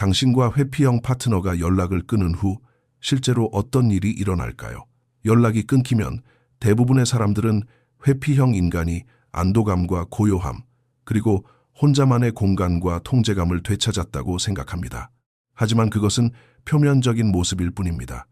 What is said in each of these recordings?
당신과 회피형 파트너가 연락을 끊은 후 실제로 어떤 일이 일어날까요? 연락이 끊기면 대부분의 사람들은 회피형 인간이 안도감과 고요함, 그리고 혼자만의 공간과 통제감을 되찾았다고 생각합니다. 하지만 그것은 표면적인 모습일 뿐입니다.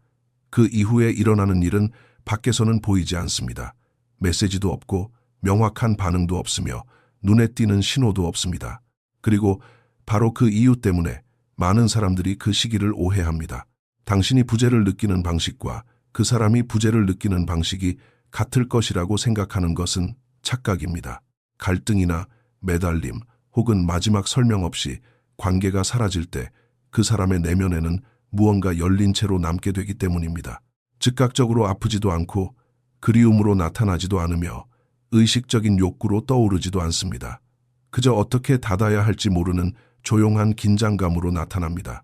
그 이후에 일어나는 일은 밖에서는 보이지 않습니다. 메시지도 없고 명확한 반응도 없으며 눈에 띄는 신호도 없습니다. 그리고 바로 그 이유 때문에 많은 사람들이 그 시기를 오해합니다. 당신이 부재를 느끼는 방식과 그 사람이 부재를 느끼는 방식이 같을 것이라고 생각하는 것은 착각입니다. 갈등이나 매달림 혹은 마지막 설명 없이 관계가 사라질 때 그 사람의 내면에는 무언가 열린 채로 남게 되기 때문입니다. 즉각적으로 아프지도 않고 그리움으로 나타나지도 않으며 의식적인 욕구로 떠오르지도 않습니다. 그저 어떻게 닫아야 할지 모르는 조용한 긴장감으로 나타납니다.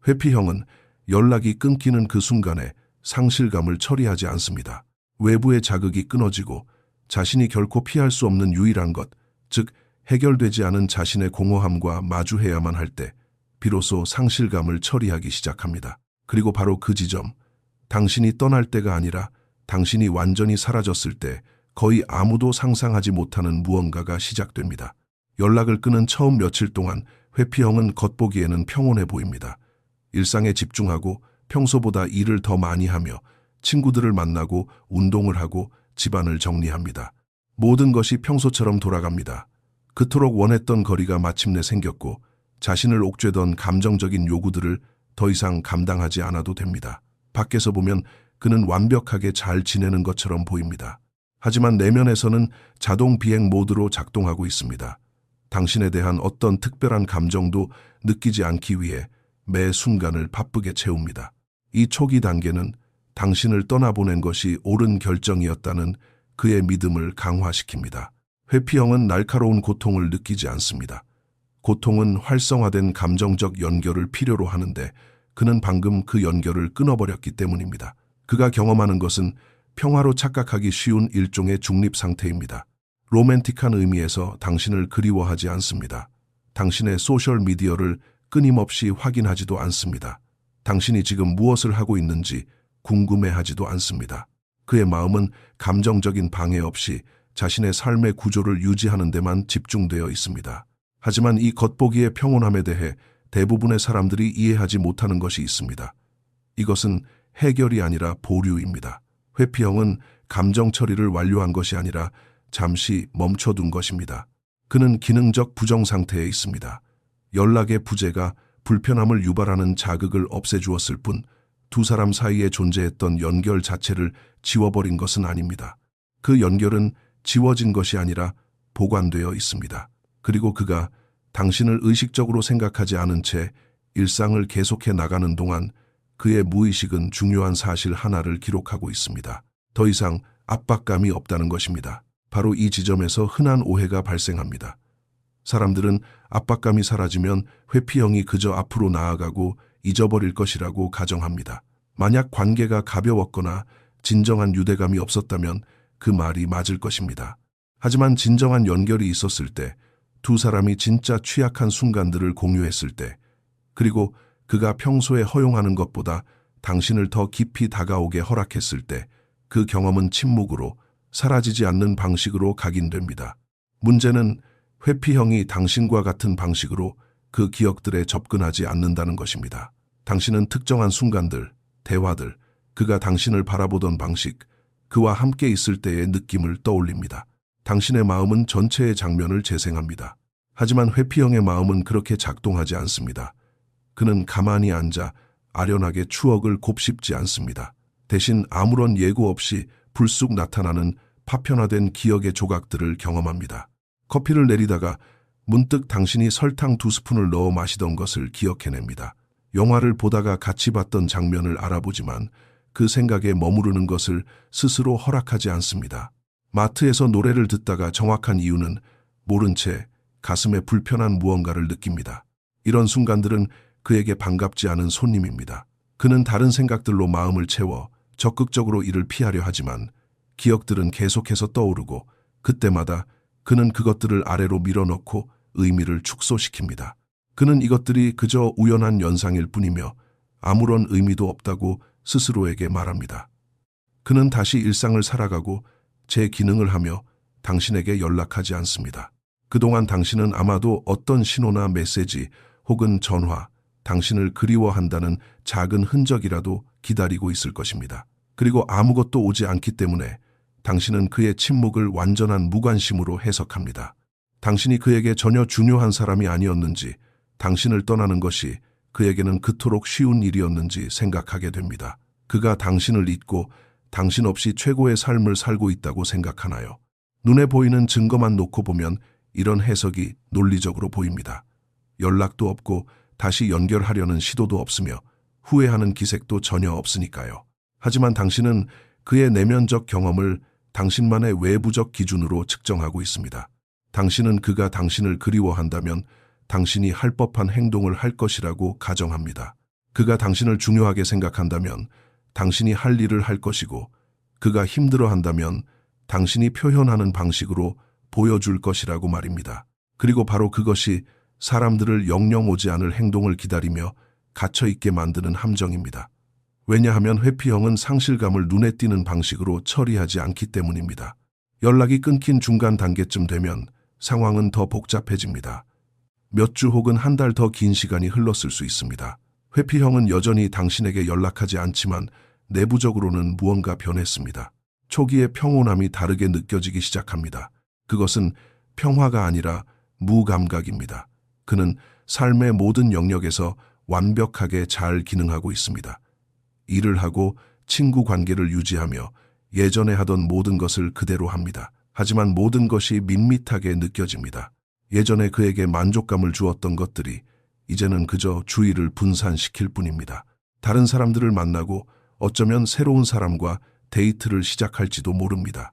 회피형은 연락이 끊기는 그 순간에 상실감을 처리하지 않습니다. 외부의 자극이 끊어지고 자신이 결코 피할 수 없는 유일한 것, 즉 해결되지 않은 자신의 공허함과 마주해야만 할 때 비로소 상실감을 처리하기 시작합니다. 그리고 바로 그 지점, 당신이 떠날 때가 아니라 당신이 완전히 사라졌을 때 거의 아무도 상상하지 못하는 무언가가 시작됩니다. 연락을 끊은 처음 며칠 동안 회피형은 겉보기에는 평온해 보입니다. 일상에 집중하고 평소보다 일을 더 많이 하며 친구들을 만나고 운동을 하고 집안을 정리합니다. 모든 것이 평소처럼 돌아갑니다. 그토록 원했던 거리가 마침내 생겼고 자신을 옥죄던 감정적인 요구들을 더 이상 감당하지 않아도 됩니다. 밖에서 보면 그는 완벽하게 잘 지내는 것처럼 보입니다. 하지만 내면에서는 자동 비행 모드로 작동하고 있습니다. 당신에 대한 어떤 특별한 감정도 느끼지 않기 위해 매 순간을 바쁘게 채웁니다. 이 초기 단계는 당신을 떠나보낸 것이 옳은 결정이었다는 그의 믿음을 강화시킵니다. 회피형은 날카로운 고통을 느끼지 않습니다. 고통은 활성화된 감정적 연결을 필요로 하는데 그는 방금 그 연결을 끊어버렸기 때문입니다. 그가 경험하는 것은 평화로 착각하기 쉬운 일종의 중립 상태입니다. 로맨틱한 의미에서 당신을 그리워하지 않습니다. 당신의 소셜미디어를 끊임없이 확인하지도 않습니다. 당신이 지금 무엇을 하고 있는지 궁금해하지도 않습니다. 그의 마음은 감정적인 방해 없이 자신의 삶의 구조를 유지하는 데만 집중되어 있습니다. 하지만 이 겉보기의 평온함에 대해 대부분의 사람들이 이해하지 못하는 것이 있습니다. 이것은 해결이 아니라 보류입니다. 회피형은 감정 처리를 완료한 것이 아니라 잠시 멈춰둔 것입니다. 그는 기능적 부정 상태에 있습니다. 연락의 부재가 불편함을 유발하는 자극을 없애주었을 뿐 두 사람 사이에 존재했던 연결 자체를 지워버린 것은 아닙니다. 그 연결은 지워진 것이 아니라 보관되어 있습니다. 그리고 그가 당신을 의식적으로 생각하지 않은 채 일상을 계속해 나가는 동안 그의 무의식은 중요한 사실 하나를 기록하고 있습니다. 더 이상 압박감이 없다는 것입니다. 바로 이 지점에서 흔한 오해가 발생합니다. 사람들은 압박감이 사라지면 회피형이 그저 앞으로 나아가고 잊어버릴 것이라고 가정합니다. 만약 관계가 가벼웠거나 진정한 유대감이 없었다면 그 말이 맞을 것입니다. 하지만 진정한 연결이 있었을 때, 두 사람이 진짜 취약한 순간들을 공유했을 때, 그리고 그가 평소에 허용하는 것보다 당신을 더 깊이 다가오게 허락했을 때, 그 경험은 침묵으로 사라지지 않는 방식으로 각인됩니다. 문제는 회피형이 당신과 같은 방식으로 그 기억들에 접근하지 않는다는 것입니다. 당신은 특정한 순간들, 대화들, 그가 당신을 바라보던 방식, 그와 함께 있을 때의 느낌을 떠올립니다. 당신의 마음은 전체의 장면을 재생합니다. 하지만 회피형의 마음은 그렇게 작동하지 않습니다. 그는 가만히 앉아 아련하게 추억을 곱씹지 않습니다. 대신 아무런 예고 없이 불쑥 나타나는 파편화된 기억의 조각들을 경험합니다. 커피를 내리다가 문득 당신이 설탕 2스푼을 넣어 마시던 것을 기억해냅니다. 영화를 보다가 같이 봤던 장면을 알아보지만 그 생각에 머무르는 것을 스스로 허락하지 않습니다. 마트에서 노래를 듣다가 정확한 이유는 모른 채 가슴에 불편한 무언가를 느낍니다. 이런 순간들은 그에게 반갑지 않은 손님입니다. 그는 다른 생각들로 마음을 채워 적극적으로 이를 피하려 하지만 기억들은 계속해서 떠오르고 그때마다 그는 그것들을 아래로 밀어넣고 의미를 축소시킵니다. 그는 이것들이 그저 우연한 연상일 뿐이며 아무런 의미도 없다고 스스로에게 말합니다. 그는 다시 일상을 살아가고 제 기능을 하며 당신에게 연락하지 않습니다. 그동안 당신은 아마도 어떤 신호나 메시지 혹은 전화, 당신을 그리워한다는 작은 흔적이라도 기다리고 있을 것입니다. 그리고 아무것도 오지 않기 때문에 당신은 그의 침묵을 완전한 무관심으로 해석합니다. 당신이 그에게 전혀 중요한 사람이 아니었는지, 당신을 떠나는 것이 그에게는 그토록 쉬운 일이었는지 생각하게 됩니다. 그가 당신을 잊고 당신 없이 최고의 삶을 살고 있다고 생각하나요? 눈에 보이는 증거만 놓고 보면 이런 해석이 논리적으로 보입니다. 연락도 없고 다시 연결하려는 시도도 없으며 후회하는 기색도 전혀 없으니까요. 하지만 당신은 그의 내면적 경험을 당신만의 외부적 기준으로 측정하고 있습니다. 당신은 그가 당신을 그리워한다면 당신이 할 법한 행동을 할 것이라고 가정합니다. 그가 당신을 중요하게 생각한다면 당신이 할 일을 할 것이고, 그가 힘들어한다면 당신이 표현하는 방식으로 보여줄 것이라고 말입니다. 그리고 바로 그것이 사람들을 영영 오지 않을 행동을 기다리며 갇혀있게 만드는 함정입니다. 왜냐하면 회피형은 상실감을 눈에 띄는 방식으로 처리하지 않기 때문입니다. 연락이 끊긴 중간 단계쯤 되면 상황은 더 복잡해집니다. 몇 주 혹은 한 달 더 긴 시간이 흘렀을 수 있습니다. 회피형은 여전히 당신에게 연락하지 않지만 내부적으로는 무언가 변했습니다. 초기의 평온함이 다르게 느껴지기 시작합니다. 그것은 평화가 아니라 무감각입니다. 그는 삶의 모든 영역에서 완벽하게 잘 기능하고 있습니다. 일을 하고 친구 관계를 유지하며 예전에 하던 모든 것을 그대로 합니다. 하지만 모든 것이 밋밋하게 느껴집니다. 예전에 그에게 만족감을 주었던 것들이 이제는 그저 주의를 분산시킬 뿐입니다. 다른 사람들을 만나고 어쩌면 새로운 사람과 데이트를 시작할지도 모릅니다.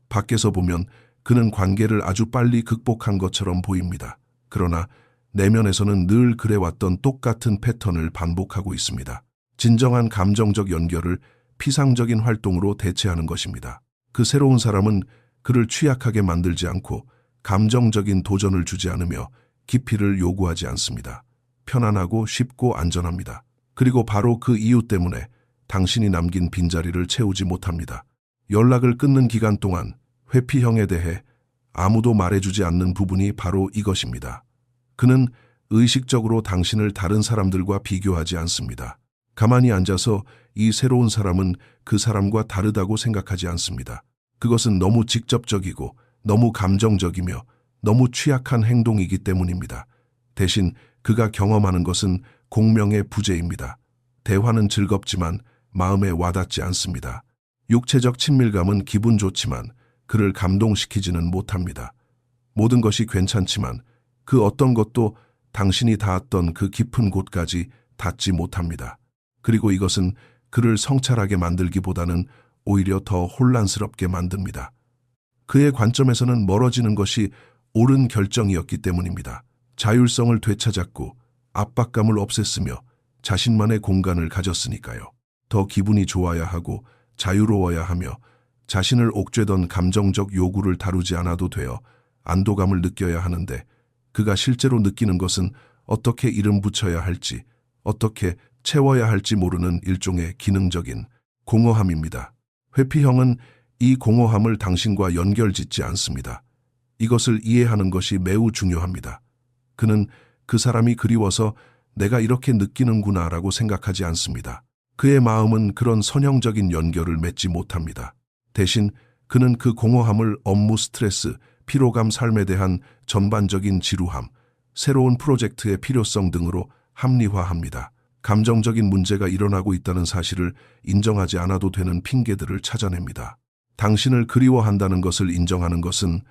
밖에서 보면 그는 관계를 아주 빨리 극복한 것처럼 보입니다. 그러나 내면에서는 늘 그래왔던 똑같은 패턴을 반복하고 있습니다. 진정한 감정적 연결을 피상적인 활동으로 대체하는 것입니다. 그 새로운 사람은 그를 취약하게 만들지 않고 감정적인 도전을 주지 않으며 깊이를 요구하지 않습니다. 편안하고 쉽고 안전합니다. 그리고 바로 그 이유 때문에 당신이 남긴 빈자리를 채우지 못합니다. 연락을 끊는 기간 동안 회피형에 대해 아무도 말해주지 않는 부분이 바로 이것입니다. 그는 의식적으로 당신을 다른 사람들과 비교하지 않습니다. 가만히 앉아서 이 새로운 사람은 그 사람과 다르다고 생각하지 않습니다. 그것은 너무 직접적이고 너무 감정적이며 너무 취약한 행동이기 때문입니다. 대신 그가 경험하는 것은 공명의 부재입니다. 대화는 즐겁지만 마음에 와닿지 않습니다. 육체적 친밀감은 기분 좋지만 그를 감동시키지는 못합니다. 모든 것이 괜찮지만 그 어떤 것도 당신이 닿았던 그 깊은 곳까지 닿지 못합니다. 그리고 이것은 그를 성찰하게 만들기보다는 오히려 더 혼란스럽게 만듭니다. 그의 관점에서는 멀어지는 것이 옳은 결정이었기 때문입니다. 자율성을 되찾았고 압박감을 없앴으며 자신만의 공간을 가졌으니까요. 더 기분이 좋아야 하고 자유로워야 하며 자신을 옥죄던 감정적 요구를 다루지 않아도 되어 안도감을 느껴야 하는데, 그가 실제로 느끼는 것은 어떻게 이름 붙여야 할지, 어떻게 채워야 할지 모르는 일종의 기능적인 공허함입니다. 회피형은 이 공허함을 당신과 연결짓지 않습니다. 이것을 이해하는 것이 매우 중요합니다. 그는 그 사람이 그리워서 내가 이렇게 느끼는구나라고 생각하지 않습니다. 그의 마음은 그런 선형적인 연결을 맺지 못합니다. 대신 그는 그 공허함을 업무 스트레스, 피로감, 삶에 대한 전반적인 지루함, 새로운 프로젝트의 필요성 등으로 합리화합니다. 감정적인 문제가 일어나고 있다는 사실을 인정하지 않아도 되는 핑계들을 찾아냅니다. 당신을 그리워한다는 것을 인정하는 것은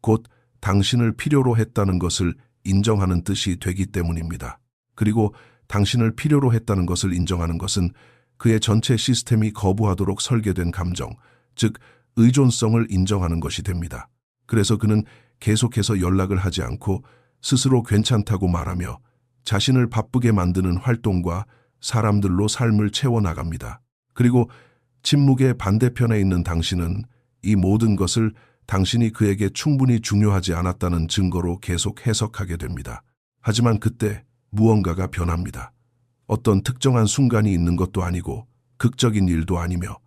곧 당신을 필요로 했다는 것을 인정하는 뜻이 되기 때문입니다. 그리고 당신을 필요로 했다는 것을 인정하는 것은 그의 전체 시스템이 거부하도록 설계된 감정, 즉 의존성을 인정하는 것이 됩니다. 그래서 그는 계속해서 연락을 하지 않고 스스로 괜찮다고 말하며 자신을 바쁘게 만드는 활동과 사람들로 삶을 채워나갑니다. 그리고 침묵의 반대편에 있는 당신은 이 모든 것을 당신이 그에게 충분히 중요하지 않았다는 증거로 계속 해석하게 됩니다. 하지만 그때 무언가가 변합니다. 어떤 특정한 순간이 있는 것도 아니고 극적인 일도 아니며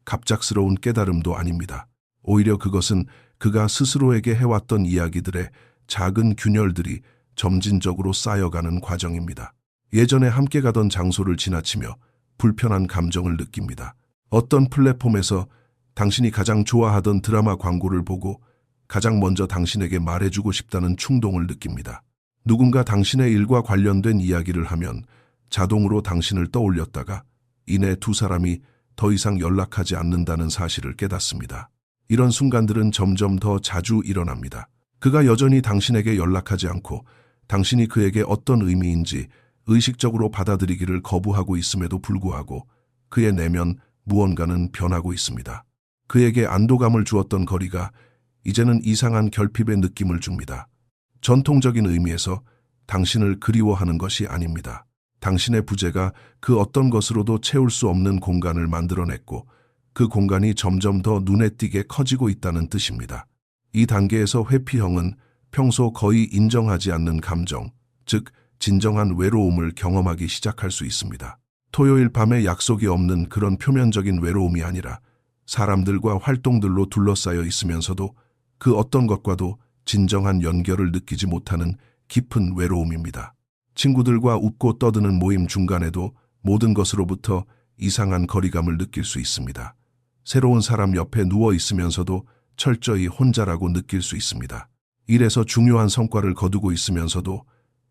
갑작스러운 깨달음도 아닙니다. 오히려 그것은 그가 스스로에게 해왔던 이야기들의 작은 균열들이 점진적으로 쌓여가는 과정입니다. 예전에 함께 가던 장소를 지나치며 불편한 감정을 느낍니다. 어떤 플랫폼에서 당신이 가장 좋아하던 드라마 광고를 보고 가장 먼저 당신에게 말해주고 싶다는 충동을 느낍니다. 누군가 당신의 일과 관련된 이야기를 하면 자동으로 당신을 떠올렸다가 이내 두 사람이 더 이상 연락하지 않는다는 사실을 깨닫습니다. 이런 순간들은 점점 더 자주 일어납니다. 그가 여전히 당신에게 연락하지 않고 당신이 그에게 어떤 의미인지 의식적으로 받아들이기를 거부하고 있음에도 불구하고 그의 내면 무언가는 변하고 있습니다. 그에게 안도감을 주었던 거리가 이제는 이상한 결핍의 느낌을 줍니다. 전통적인 의미에서 당신을 그리워하는 것이 아닙니다. 당신의 부재가 그 어떤 것으로도 채울 수 없는 공간을 만들어냈고 그 공간이 점점 더 눈에 띄게 커지고 있다는 뜻입니다. 이 단계에서 회피형은 평소 거의 인정하지 않는 감정, 즉 진정한 외로움을 경험하기 시작할 수 있습니다. 토요일 밤에 약속이 없는 그런 표면적인 외로움이 아니라 사람들과 활동들로 둘러싸여 있으면서도 그 어떤 것과도 진정한 연결을 느끼지 못하는 깊은 외로움입니다. 친구들과 웃고 떠드는 모임 중간에도 모든 것으로부터 이상한 거리감을 느낄 수 있습니다. 새로운 사람 옆에 누워 있으면서도 철저히 혼자라고 느낄 수 있습니다. 일에서 중요한 성과를 거두고 있으면서도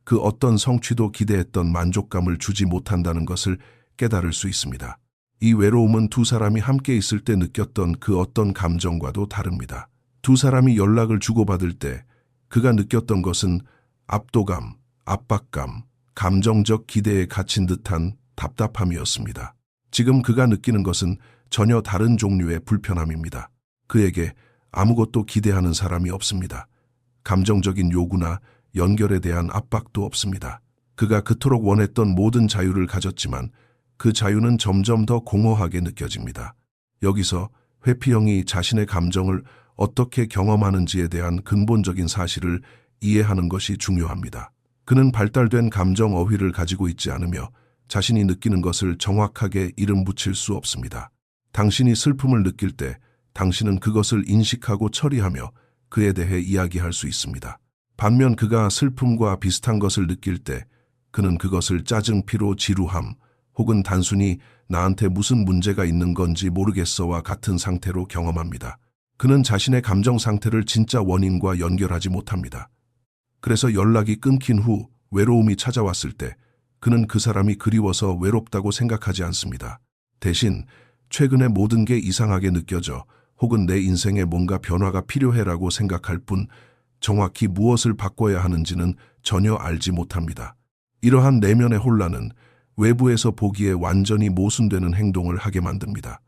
그 어떤 성취도 기대했던 만족감을 주지 못한다는 것을 깨달을 수 있습니다. 이 외로움은 두 사람이 함께 있을 때 느꼈던 그 어떤 감정과도 다릅니다. 두 사람이 연락을 주고받을 때 그가 느꼈던 것은 압도감, 압박감, 감정적 기대에 갇힌 듯한 답답함이었습니다. 지금 그가 느끼는 것은 전혀 다른 종류의 불편함입니다. 그에게 아무것도 기대하는 사람이 없습니다. 감정적인 요구나 연결에 대한 압박도 없습니다. 그가 그토록 원했던 모든 자유를 가졌지만 그 자유는 점점 더 공허하게 느껴집니다. 여기서 회피형이 자신의 감정을 어떻게 경험하는지에 대한 근본적인 사실을 이해하는 것이 중요합니다. 그는 발달된 감정 어휘를 가지고 있지 않으며 자신이 느끼는 것을 정확하게 이름 붙일 수 없습니다. 당신이 슬픔을 느낄 때 당신은 그것을 인식하고 처리하며 그에 대해 이야기할 수 있습니다. 반면 그가 슬픔과 비슷한 것을 느낄 때 그는 그것을 짜증, 피로, 지루함 혹은 단순히 나한테 무슨 문제가 있는 건지 모르겠어와 같은 상태로 경험합니다. 그는 자신의 감정 상태를 진짜 원인과 연결하지 못합니다. 그래서 연락이 끊긴 후 외로움이 찾아왔을 때 그는 그 사람이 그리워서 외롭다고 생각하지 않습니다. 대신 최근에 모든 게 이상하게 느껴져 혹은 내 인생에 뭔가 변화가 필요해라고 생각할 뿐 정확히 무엇을 바꿔야 하는지는 전혀 알지 못합니다. 이러한 내면의 혼란은 외부에서 보기에 완전히 모순되는 행동을 하게 만듭니다.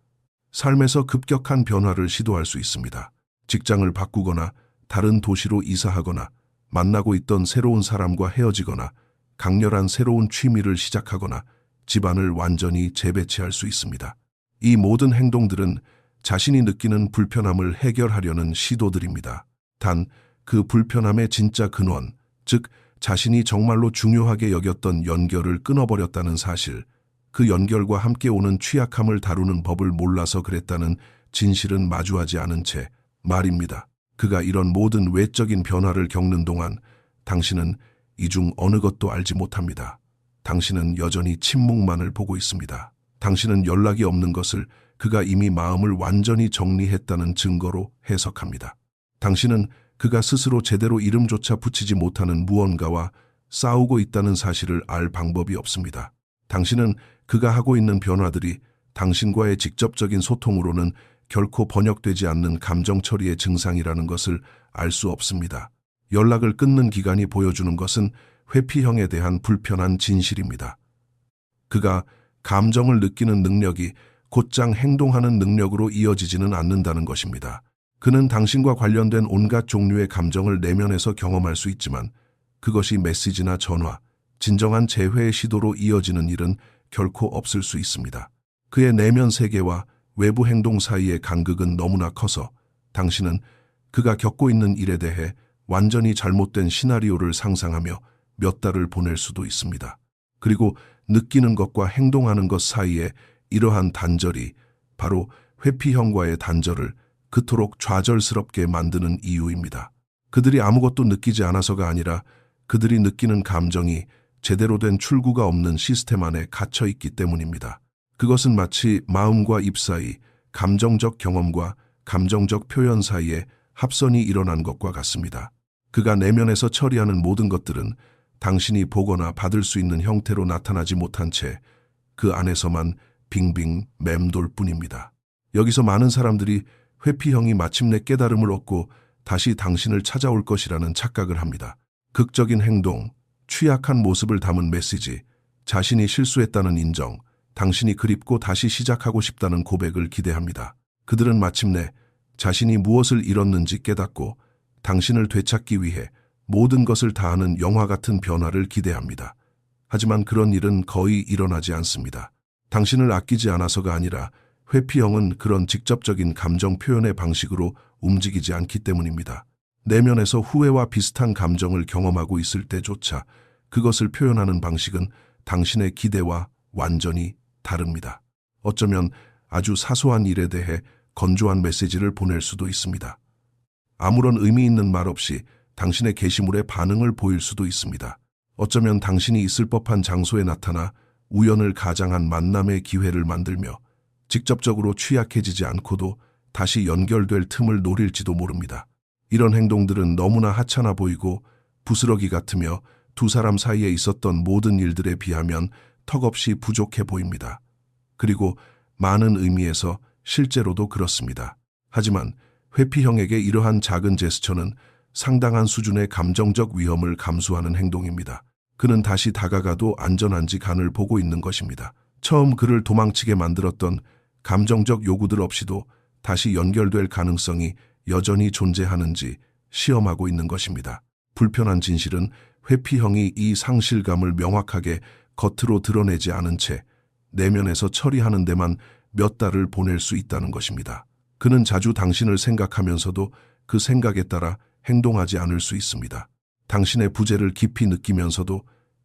삶에서 급격한 변화를 시도할 수 있습니다. 직장을 바꾸거나 다른 도시로 이사하거나 만나고 있던 새로운 사람과 헤어지거나 강렬한 새로운 취미를 시작하거나 집안을 완전히 재배치할 수 있습니다. 이 모든 행동들은 자신이 느끼는 불편함을 해결하려는 시도들입니다. 단, 그 불편함의 진짜 근원, 즉 자신이 정말로 중요하게 여겼던 연결을 끊어버렸다는 사실, 그 연결과 함께 오는 취약함을 다루는 법을 몰라서 그랬다는 진실은 마주하지 않은 채 말입니다. 그가 이런 모든 외적인 변화를 겪는 동안 당신은 이 중 어느 것도 알지 못합니다. 당신은 여전히 침묵만을 보고 있습니다. 당신은 연락이 없는 것을 그가 이미 마음을 완전히 정리했다는 증거로 해석합니다. 당신은 그가 스스로 제대로 이름조차 붙이지 못하는 무언가와 싸우고 있다는 사실을 알 방법이 없습니다. 당신은 그가 하고 있는 변화들이 당신과의 직접적인 소통으로는 결코 번역되지 않는 감정 처리의 증상이라는 것을 알 수 없습니다. 연락을 끊는 기간이 보여주는 것은 회피형에 대한 불편한 진실입니다. 그가 감정을 느끼는 능력이 곧장 행동하는 능력으로 이어지지는 않는다는 것입니다. 그는 당신과 관련된 온갖 종류의 감정을 내면에서 경험할 수 있지만 그것이 메시지나 전화, 진정한 재회의 시도로 이어지는 일은 결코 없을 수 있습니다. 그의 내면 세계와 외부 행동 사이의 간극은 너무나 커서 당신은 그가 겪고 있는 일에 대해 완전히 잘못된 시나리오를 상상하며 몇 달을 보낼 수도 있습니다. 그리고 느끼는 것과 행동하는 것 사이에 이러한 단절이 바로 회피형과의 단절을 그토록 좌절스럽게 만드는 이유입니다. 그들이 아무것도 느끼지 않아서가 아니라 그들이 느끼는 감정이 제대로 된 출구가 없는 시스템 안에 갇혀 있기 때문입니다. 그것은 마치 마음과 입 사이, 감정적 경험과 감정적 표현 사이에 합선이 일어난 것과 같습니다. 그가 내면에서 처리하는 모든 것들은 당신이 보거나 받을 수 있는 형태로 나타나지 못한 채 그 안에서만 빙빙 맴돌 뿐입니다. 여기서 많은 사람들이 회피형이 마침내 깨달음을 얻고 다시 당신을 찾아올 것이라는 착각을 합니다. 극적인 행동, 취약한 모습을 담은 메시지, 자신이 실수했다는 인정, 당신이 그립고 다시 시작하고 싶다는 고백을 기대합니다. 그들은 마침내 자신이 무엇을 잃었는지 깨닫고 당신을 되찾기 위해 모든 것을 다하는 영화 같은 변화를 기대합니다. 하지만 그런 일은 거의 일어나지 않습니다. 당신을 아끼지 않아서가 아니라 회피형은 그런 직접적인 감정 표현의 방식으로 움직이지 않기 때문입니다. 내면에서 후회와 비슷한 감정을 경험하고 있을 때조차 그것을 표현하는 방식은 당신의 기대와 완전히 다릅니다. 어쩌면 아주 사소한 일에 대해 건조한 메시지를 보낼 수도 있습니다. 아무런 의미 있는 말 없이 당신의 게시물에 반응을 보일 수도 있습니다. 어쩌면 당신이 있을 법한 장소에 나타나 우연을 가장한 만남의 기회를 만들며 직접적으로 취약해지지 않고도 다시 연결될 틈을 노릴지도 모릅니다. 이런 행동들은 너무나 하찮아 보이고 부스러기 같으며 두 사람 사이에 있었던 모든 일들에 비하면 턱없이 부족해 보입니다. 그리고 많은 의미에서 실제로도 그렇습니다. 하지만 회피형에게 이러한 작은 제스처는 상당한 수준의 감정적 위험을 감수하는 행동입니다. 그는 다시 다가가도 안전한지 간을 보고 있는 것입니다. 처음 그를 도망치게 만들었던 감정적 요구들 없이도 다시 연결될 가능성이 여전히 존재하는지 시험하고 있는 것입니다. 불편한 진실은 회피형이 이 상실감을 명확하게 겉으로 드러내지 않은 채 내면에서 처리하는 데만 몇 달을 보낼 수 있다는 것입니다. 그는 자주 당신을 생각하면서도 그 생각에 따라 행동하지 않을 수 있습니다. 당신의 부재를 깊이 느끼면서도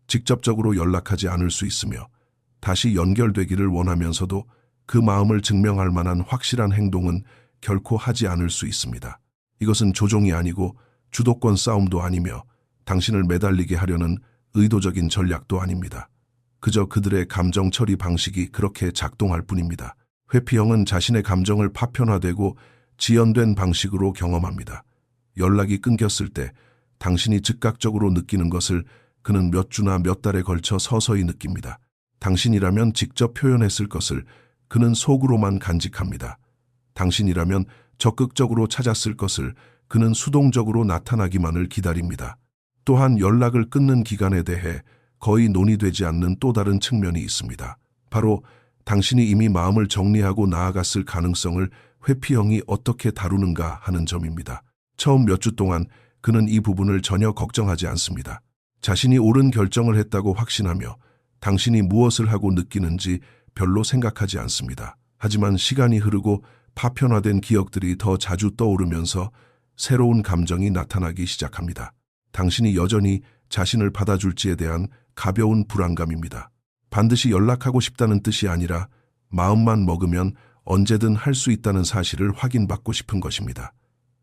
직접적으로 연락하지 않을 수 있으며 다시 연결되기를 원하면서도 그 마음을 증명할 만한 확실한 행동은 결코 하지 않을 수 있습니다. 이것은 조종이 아니고 주도권 싸움도 아니며 당신을 매달리게 하려는 의도적인 전략도 아닙니다. 그저 그들의 감정 처리 방식이 그렇게 작동할 뿐입니다. 회피형은 자신의 감정을 파편화되고 지연된 방식으로 경험합니다. 연락이 끊겼을 때 당신이 즉각적으로 느끼는 것을 그는 몇 주나 몇 달에 걸쳐 서서히 느낍니다. 당신이라면 직접 표현했을 것을 그는 속으로만 간직합니다. 당신이라면 적극적으로 찾았을 것을 그는 수동적으로 나타나기만을 기다립니다. 또한 연락을 끊는 기간에 대해 거의 논의되지 않는 또 다른 측면이 있습니다. 바로 당신이 이미 마음을 정리하고 나아갔을 가능성을 회피형이 어떻게 다루는가 하는 점입니다. 처음 몇 주 동안 그는 이 부분을 전혀 걱정하지 않습니다. 자신이 옳은 결정을 했다고 확신하며 당신이 무엇을 하고 느끼는지 별로 생각하지 않습니다. 하지만 시간이 흐르고 파편화된 기억들이 더 자주 떠오르면서 새로운 감정이 나타나기 시작합니다. 당신이 여전히 자신을 받아줄지에 대한 가벼운 불안감입니다. 반드시 연락하고 싶다는 뜻이 아니라 마음만 먹으면 언제든 할 수 있다는 사실을 확인받고 싶은 것입니다.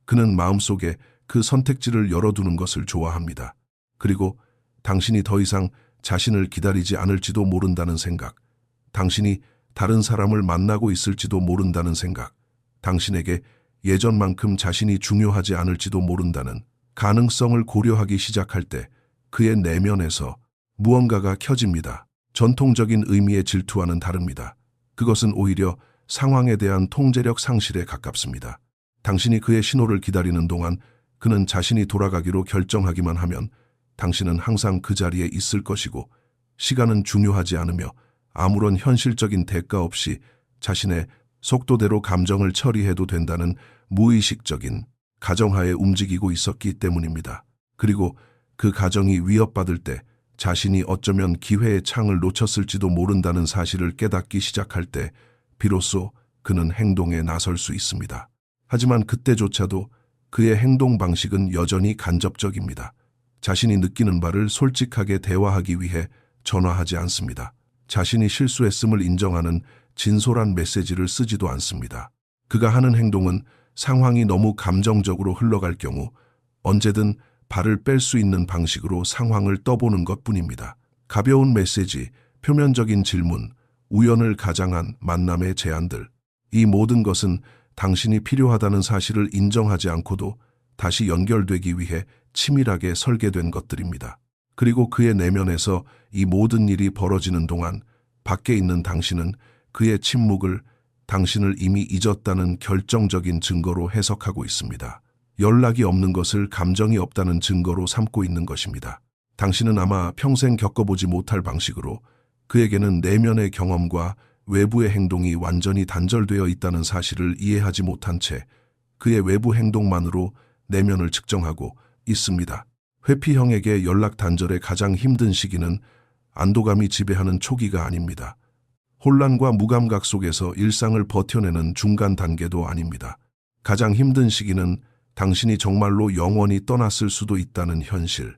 그는 마음속에 그 선택지를 열어두는 것을 좋아합니다. 그리고 당신이 더 이상 자신을 기다리지 않을지도 모른다는 생각, 당신이 다른 사람을 만나고 있을지도 모른다는 생각, 당신에게 예전만큼 자신이 중요하지 않을지도 모른다는 가능성을 고려하기 시작할 때 그의 내면에서 무언가가 켜집니다. 전통적인 의미의 질투와는 다릅니다. 그것은 오히려 상황에 대한 통제력 상실에 가깝습니다. 당신이 그의 신호를 기다리는 동안 그는 자신이 돌아가기로 결정하기만 하면 당신은 항상 그 자리에 있을 것이고 시간은 중요하지 않으며 아무런 현실적인 대가 없이 자신의 속도대로 감정을 처리해도 된다는 무의식적인 가정하에 움직이고 있었기 때문입니다. 그리고 그 가정이 위협받을 때 자신이 어쩌면 기회의 창을 놓쳤을지도 모른다는 사실을 깨닫기 시작할 때 비로소 그는 행동에 나설 수 있습니다. 하지만 그때조차도 그의 행동 방식은 여전히 간접적입니다. 자신이 느끼는 바를 솔직하게 대화하기 위해 전화하지 않습니다. 자신이 실수했음을 인정하는 진솔한 메시지를 쓰지도 않습니다. 그가 하는 행동은 상황이 너무 감정적으로 흘러갈 경우 언제든 발을 뺄 수 있는 방식으로 상황을 떠보는 것뿐입니다. 가벼운 메시지, 표면적인 질문, 우연을 가장한 만남의 제안들. 이 모든 것은 당신이 필요하다는 사실을 인정하지 않고도 다시 연결되기 위해 치밀하게 설계된 것들입니다. 그리고 그의 내면에서 이 모든 일이 벌어지는 동안 밖에 있는 당신은 그의 침묵을 당신을 이미 잊었다는 결정적인 증거로 해석하고 있습니다. 연락이 없는 것을 감정이 없다는 증거로 삼고 있는 것입니다. 당신은 아마 평생 겪어보지 못할 방식으로 그에게는 내면의 경험과 외부의 행동이 완전히 단절되어 있다는 사실을 이해하지 못한 채 그의 외부 행동만으로 내면을 측정하고 있습니다. 회피형에게 연락 단절의 가장 힘든 시기는 안도감이 지배하는 초기가 아닙니다. 혼란과 무감각 속에서 일상을 버텨내는 중간 단계도 아닙니다. 가장 힘든 시기는 당신이 정말로 영원히 떠났을 수도 있다는 현실,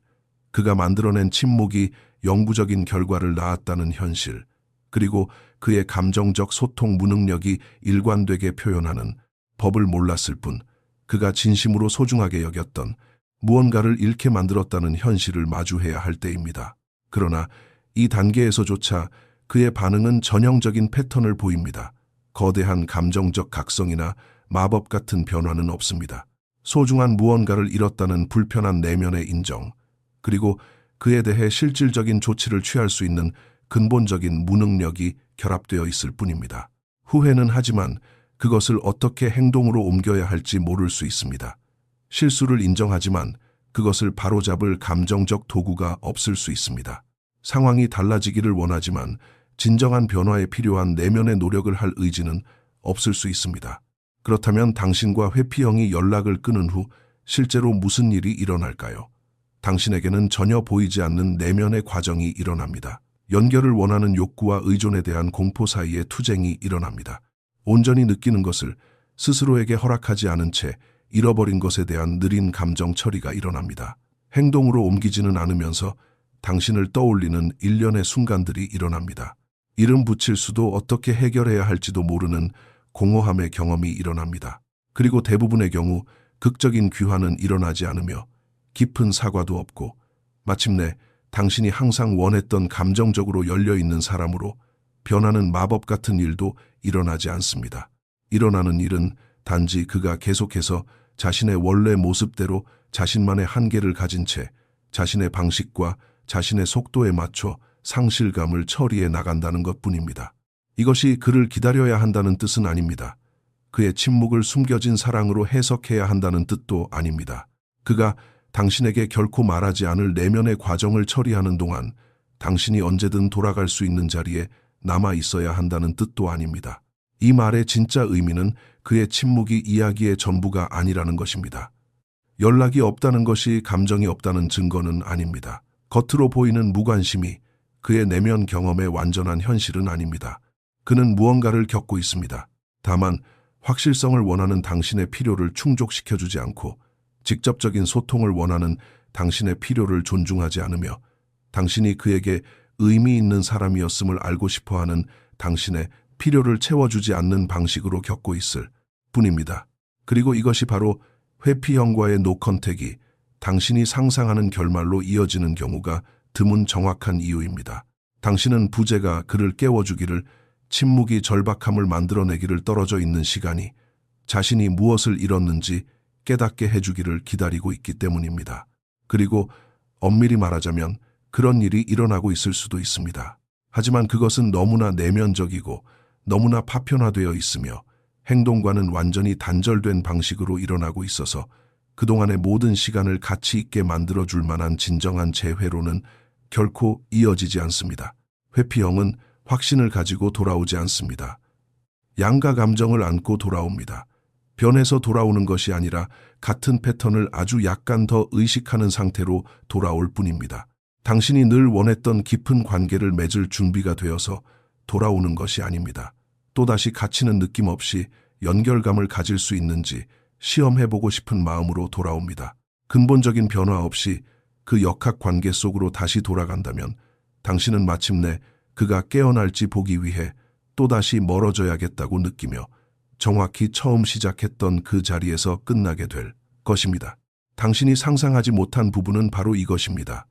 그가 만들어낸 침묵이 영구적인 결과를 낳았다는 현실, 그리고 그의 감정적 소통 무능력이 일관되게 표현하는 법을 몰랐을 뿐 그가 진심으로 소중하게 여겼던 무언가를 잃게 만들었다는 현실을 마주해야 할 때입니다. 그러나 이 단계에서조차 그의 반응은 전형적인 패턴을 보입니다. 거대한 감정적 각성이나 마법 같은 변화는 없습니다. 소중한 무언가를 잃었다는 불편한 내면의 인정, 그리고 그에 대해 실질적인 조치를 취할 수 있는 근본적인 무능력이 결합되어 있을 뿐입니다. 후회는 하지만 그것을 어떻게 행동으로 옮겨야 할지 모를 수 있습니다. 실수를 인정하지만 그것을 바로잡을 감정적 도구가 없을 수 있습니다. 상황이 달라지기를 원하지만 진정한 변화에 필요한 내면의 노력을 할 의지는 없을 수 있습니다. 그렇다면 당신과 회피형이 연락을 끊은 후 실제로 무슨 일이 일어날까요? 당신에게는 전혀 보이지 않는 내면의 과정이 일어납니다. 연결을 원하는 욕구와 의존에 대한 공포 사이에 투쟁이 일어납니다. 온전히 느끼는 것을 스스로에게 허락하지 않은 채 잃어버린 것에 대한 느린 감정 처리가 일어납니다. 행동으로 옮기지는 않으면서 당신을 떠올리는 일련의 순간들이 일어납니다. 이름 붙일 수도 어떻게 해결해야 할지도 모르는 공허함의 경험이 일어납니다. 그리고 대부분의 경우 극적인 귀환은 일어나지 않으며 깊은 사과도 없고 마침내 당신이 항상 원했던 감정적으로 열려있는 사람으로 변하는 마법 같은 일도 일어나지 않습니다. 일어나는 일은 단지 그가 계속해서 자신의 원래 모습대로 자신만의 한계를 가진 채 자신의 방식과 자신의 속도에 맞춰 상실감을 처리해 나간다는 것뿐입니다. 이것이 그를 기다려야 한다는 뜻은 아닙니다. 그의 침묵을 숨겨진 사랑으로 해석해야 한다는 뜻도 아닙니다. 그가 당신에게 결코 말하지 않을 내면의 과정을 처리하는 동안 당신이 언제든 돌아갈 수 있는 자리에 남아 있어야 한다는 뜻도 아닙니다. 이 말의 진짜 의미는 그의 침묵이 이야기의 전부가 아니라는 것입니다. 연락이 없다는 것이 감정이 없다는 증거는 아닙니다. 겉으로 보이는 무관심이 그의 내면 경험의 완전한 현실은 아닙니다. 그는 무언가를 겪고 있습니다. 다만 확실성을 원하는 당신의 필요를 충족시켜주지 않고 직접적인 소통을 원하는 당신의 필요를 존중하지 않으며 당신이 그에게 의미 있는 사람이었음을 알고 싶어하는 당신의 필요를 채워주지 않는 방식으로 겪고 있을 뿐입니다. 그리고 이것이 바로 회피형과의 노컨택이 당신이 상상하는 결말로 이어지는 경우가 드문 정확한 이유입니다. 당신은 부재가 그를 깨워주기를, 침묵이 절박함을 만들어내기를, 떨어져 있는 시간이 자신이 무엇을 잃었는지 깨닫게 해주기를 기다리고 있기 때문입니다. 그리고 엄밀히 말하자면 그런 일이 일어나고 있을 수도 있습니다. 하지만 그것은 너무나 내면적이고 너무나 파편화되어 있으며 행동과는 완전히 단절된 방식으로 일어나고 있어서 그동안의 모든 시간을 가치 있게 만들어줄 만한 진정한 재회로는 결코 이어지지 않습니다. 회피형은 확신을 가지고 돌아오지 않습니다. 양가 감정을 안고 돌아옵니다. 변해서 돌아오는 것이 아니라 같은 패턴을 아주 약간 더 의식하는 상태로 돌아올 뿐입니다. 당신이 늘 원했던 깊은 관계를 맺을 준비가 되어서 돌아오는 것이 아닙니다. 또다시 갇히는 느낌 없이 연결감을 가질 수 있는지 시험해보고 싶은 마음으로 돌아옵니다. 근본적인 변화 없이 그 역학 관계 속으로 다시 돌아간다면 당신은 마침내 그가 깨어날지 보기 위해 또다시 멀어져야겠다고 느끼며 정확히 처음 시작했던 그 자리에서 끝나게 될 것입니다. 당신이 상상하지 못한 부분은 바로 이것입니다.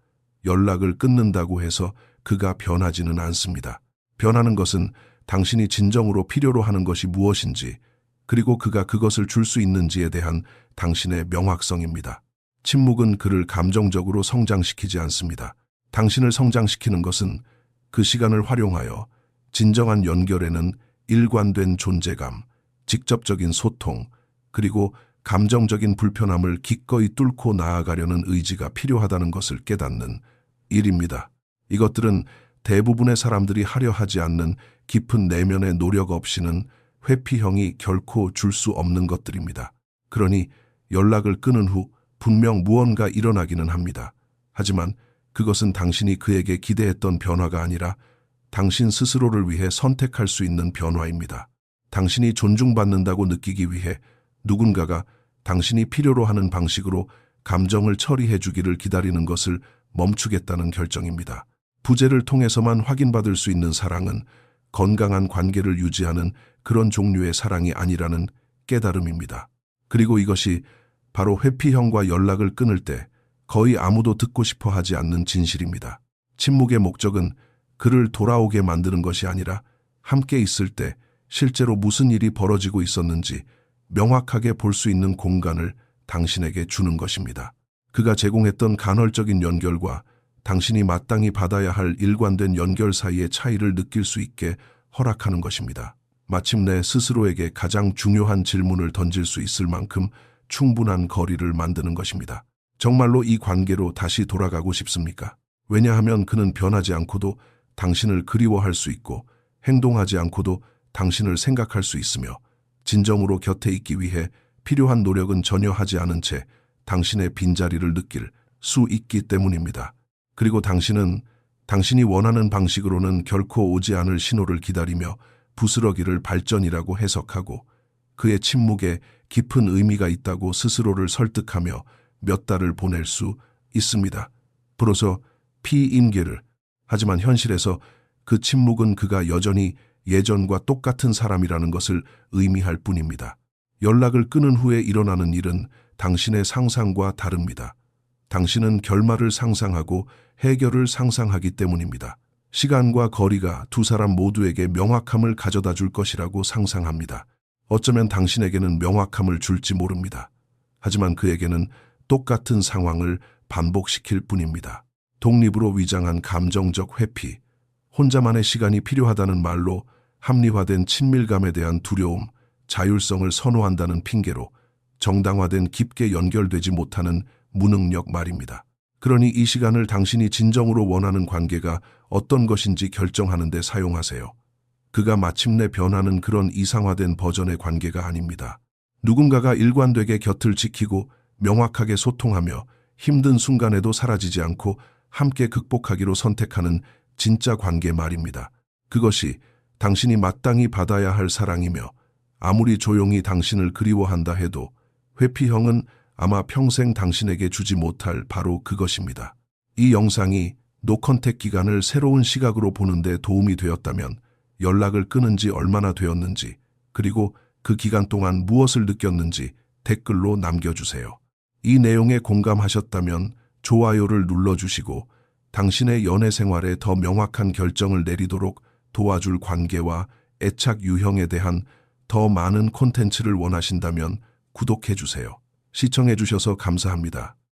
연락을 끊는다고 해서 그가 변하지는 않습니다. 변하는 것은 당신이 진정으로 필요로 하는 것이 무엇인지, 그리고 그가 그것을 줄 수 있는지에 대한 당신의 명확성입니다. 침묵은 그를 감정적으로 성장시키지 않습니다. 당신을 성장시키는 것은 그 시간을 활용하여 진정한 연결에는 일관된 존재감, 직접적인 소통, 그리고 감정적인 불편함을 기꺼이 뚫고 나아가려는 의지가 필요하다는 것을 깨닫는 일입니다. 이것들은 대부분의 사람들이 하려 하지 않는 깊은 내면의 노력 없이는 회피형이 결코 줄 수 없는 것들입니다. 그러니 연락을 끊은 후 분명 무언가 일어나기는 합니다. 하지만 그것은 당신이 그에게 기대했던 변화가 아니라 당신 스스로를 위해 선택할 수 있는 변화입니다. 당신이 존중받는다고 느끼기 위해 누군가가 당신이 필요로 하는 방식으로 감정을 처리해 주기를 기다리는 것을 멈추겠다는 결정입니다. 부재를 통해서만 확인받을 수 있는 사랑은 건강한 관계를 유지하는 그런 종류의 사랑이 아니라는 깨달음입니다. 그리고 이것이 바로 회피형과 연락을 끊을 때 거의 아무도 듣고 싶어 하지 않는 진실입니다. 침묵의 목적은 그를 돌아오게 만드는 것이 아니라 함께 있을 때 실제로 무슨 일이 벌어지고 있었는지 명확하게 볼 수 있는 공간을 당신에게 주는 것입니다. 그가 제공했던 간헐적인 연결과 당신이 마땅히 받아야 할 일관된 연결 사이의 차이를 느낄 수 있게 허락하는 것입니다. 마침내 스스로에게 가장 중요한 질문을 던질 수 있을 만큼 충분한 거리를 만드는 것입니다. 정말로 이 관계로 다시 돌아가고 싶습니까? 왜냐하면 그는 변하지 않고도 당신을 그리워할 수 있고 행동하지 않고도 당신을 생각할 수 있으며 진정으로 곁에 있기 위해 필요한 노력은 전혀 하지 않은 채 당신의 빈자리를 느낄 수 있기 때문입니다. 그리고 당신은 당신이 원하는 방식으로는 결코 오지 않을 신호를 기다리며 부스러기를 발전이라고 해석하고 그의 침묵에 깊은 의미가 있다고 스스로를 설득하며 몇 달을 보낼 수 있습니다. 비로소 피임계를. 하지만 현실에서 그 침묵은 그가 여전히 예전과 똑같은 사람이라는 것을 의미할 뿐입니다. 연락을 끊은 후에 일어나는 일은 당신의 상상과 다릅니다. 당신은 결말을 상상하고 해결을 상상하기 때문입니다. 시간과 거리가 두 사람 모두에게 명확함을 가져다 줄 것이라고 상상합니다. 어쩌면 당신에게는 명확함을 줄지 모릅니다. 하지만 그에게는 똑같은 상황을 반복시킬 뿐입니다. 독립으로 위장한 감정적 회피, 혼자만의 시간이 필요하다는 말로 합리화된 친밀감에 대한 두려움, 자율성을 선호한다는 핑계로 정당화된 깊게 연결되지 못하는 무능력 말입니다. 그러니 이 시간을 당신이 진정으로 원하는 관계가 어떤 것인지 결정하는 데 사용하세요. 그가 마침내 변하는 그런 이상화된 버전의 관계가 아닙니다. 누군가가 일관되게 곁을 지키고 명확하게 소통하며 힘든 순간에도 사라지지 않고 함께 극복하기로 선택하는 진짜 관계 말입니다. 그것이 당신이 마땅히 받아야 할 사랑이며 아무리 조용히 당신을 그리워한다 해도 회피형은 아마 평생 당신에게 주지 못할 바로 그것입니다. 이 영상이 노컨택 기간을 새로운 시각으로 보는 데 도움이 되었다면 연락을 끊은 지 얼마나 되었는지 그리고 그 기간 동안 무엇을 느꼈는지 댓글로 남겨주세요. 이 내용에 공감하셨다면 좋아요를 눌러주시고 당신의 연애 생활에 더 명확한 결정을 내리도록 도와줄 관계와 애착 유형에 대한 더 많은 콘텐츠를 원하신다면 구독해주세요. 시청해주셔서 감사합니다.